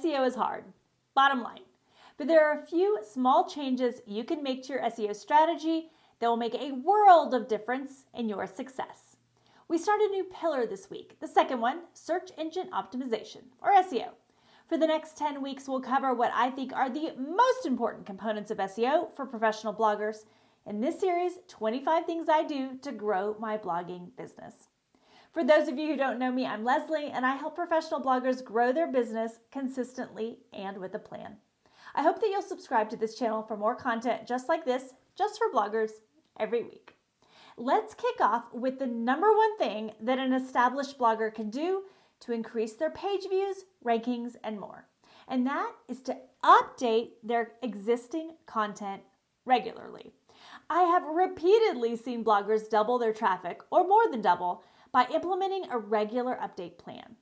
SEO is hard, bottom line. But there are a few small changes you can make to your SEO strategy that will make a world of difference in your success. We start a new pillar this week. The second one, search engine optimization, or SEO. For the next 10 weeks, we'll cover what I think are the most important components of SEO for professional bloggers. In this series, 25 things I do to grow my blogging business. For those of you who don't know me, I'm Leslie, and I help professional bloggers grow their business consistently and with a plan. I hope that you'll subscribe to this channel for more content just like this, just for bloggers, every week. Let's kick off with the number one thing that an established blogger can do to increase their page views, rankings, and more. And that is to update their existing content regularly. I have repeatedly seen bloggers double their traffic, or more than double, by implementing a regular update plan.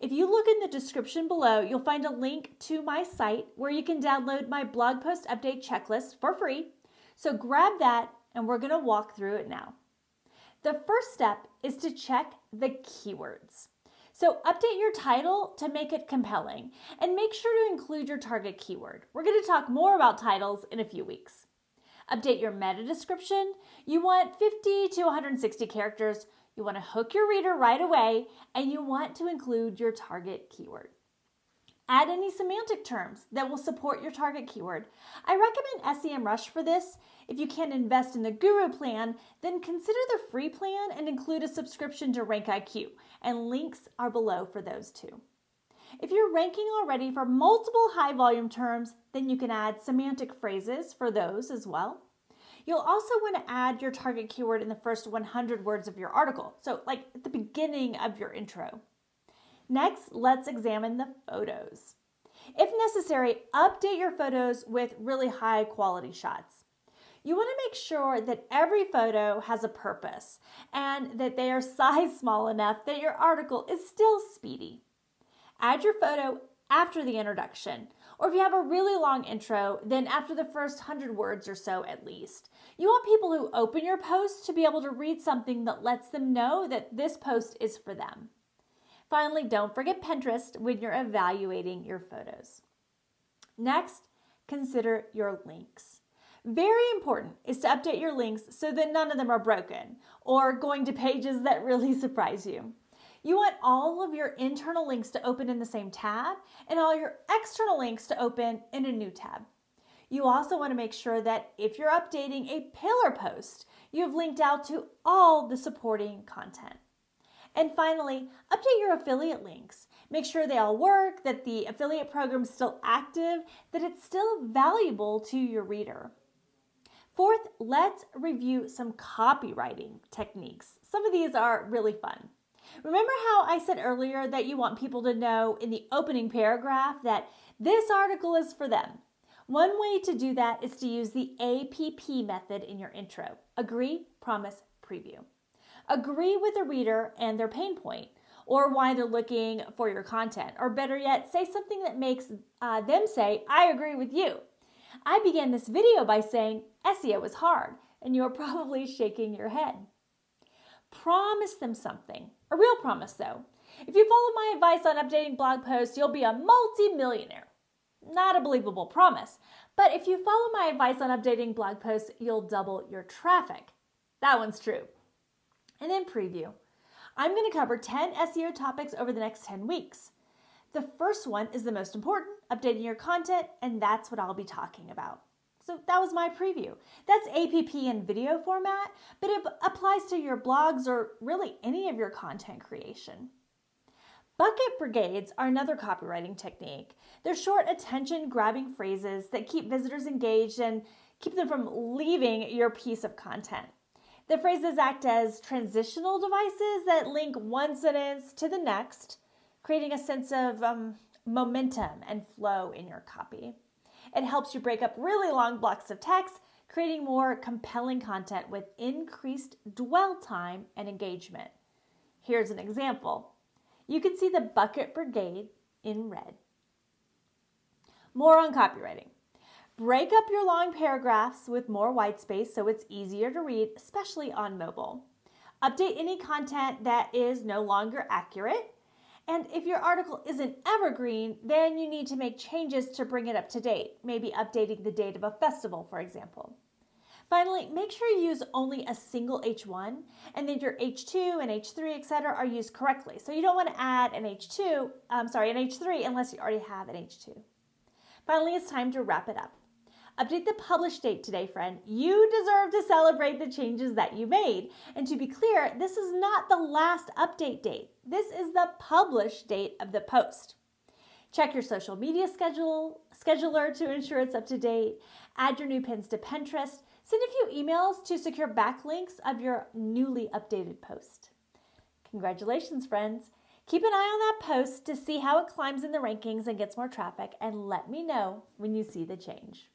If you look in the description below, you'll find a link to my site where you can download my blog post update checklist for free. So grab that and we're going to walk through it now. The first step is to check the keywords. So update your title to make it compelling and make sure to include your target keyword. We're going to talk more about titles in a few weeks. Update your meta description. You want 50 to 160 characters. You want to hook your reader right away, and you want to include your target keyword. Add any semantic terms that will support your target keyword. I recommend SEMrush for this. If you can't invest in the Guru plan, then consider the free plan and include a subscription to RankIQ, and links are below for those too. If you're ranking already for multiple high-volume terms, then you can add semantic phrases for those as well. You'll also want to add your target keyword in the first 100 words of your article, so like at the beginning of your intro. Next, let's examine the photos. If necessary, update your photos with really high quality shots. You want to make sure that every photo has a purpose and that they are sized small enough that your article is still speedy. Add your photo after the introduction, or if you have a really long intro, then after the first 100 words or so at least. You want people who open your post to be able to read something that lets them know that this post is for them. Finally, don't forget Pinterest when you're evaluating your photos. Next, consider your links. Very important is to update your links so that none of them are broken or going to pages that really surprise you. You want all of your internal links to open in the same tab and all your external links to open in a new tab. You also want to make sure that if you're updating a pillar post, you've linked out to all the supporting content. And finally, update your affiliate links. Make sure they all work, that the affiliate program is still active, that it's still valuable to your reader. Fourth, let's review some copywriting techniques. Some of these are really fun. Remember how I said earlier that you want people to know in the opening paragraph that this article is for them? One way to do that is to use the APP method in your intro. Agree, promise, preview. Agree with the reader and their pain point, or why they're looking for your content, or better yet, say something that makes them say, I agree with you. I began this video by saying SEO is hard, and you're probably shaking your head. Promise them something, a real promise though. If you follow my advice on updating blog posts, you'll be a multi-millionaire. Not a believable promise, but if you follow my advice on updating blog posts, you'll double your traffic. That one's true. And then preview. I'm going to cover 10 SEO topics over the next 10 weeks. The first one is the most important, updating your content, and that's what I'll be talking about. So that was my preview. That's APP in video format, but it applies to your blogs or really any of your content creation. Bucket brigades are another copywriting technique. They're short attention-grabbing phrases that keep visitors engaged and keep them from leaving your piece of content. The phrases act as transitional devices that link one sentence to the next, creating a sense of momentum and flow in your copy. It helps you break up really long blocks of text, creating more compelling content with increased dwell time and engagement. Here's an example. You can see the bucket brigade in red. More on copywriting. Break up your long paragraphs with more white space so it's easier to read, especially on mobile. Update any content that is no longer accurate. And if your article isn't evergreen, then you need to make changes to bring it up to date, maybe updating the date of a festival, for example. Finally, make sure you use only a single H1 and then your H2 and H3, etc. are used correctly. So you don't want to add an H3 unless you already have an H2. Finally, it's time to wrap it up. Update the publish date today, friend. You deserve to celebrate the changes that you made. And to be clear, this is not the last update date. This is the publish date of the post. Check your social media scheduler to ensure it's up to date. Add your new pins to Pinterest. Send a few emails to secure backlinks of your newly updated post. Congratulations, friends. Keep an eye on that post to see how it climbs in the rankings and gets more traffic, and let me know when you see the change.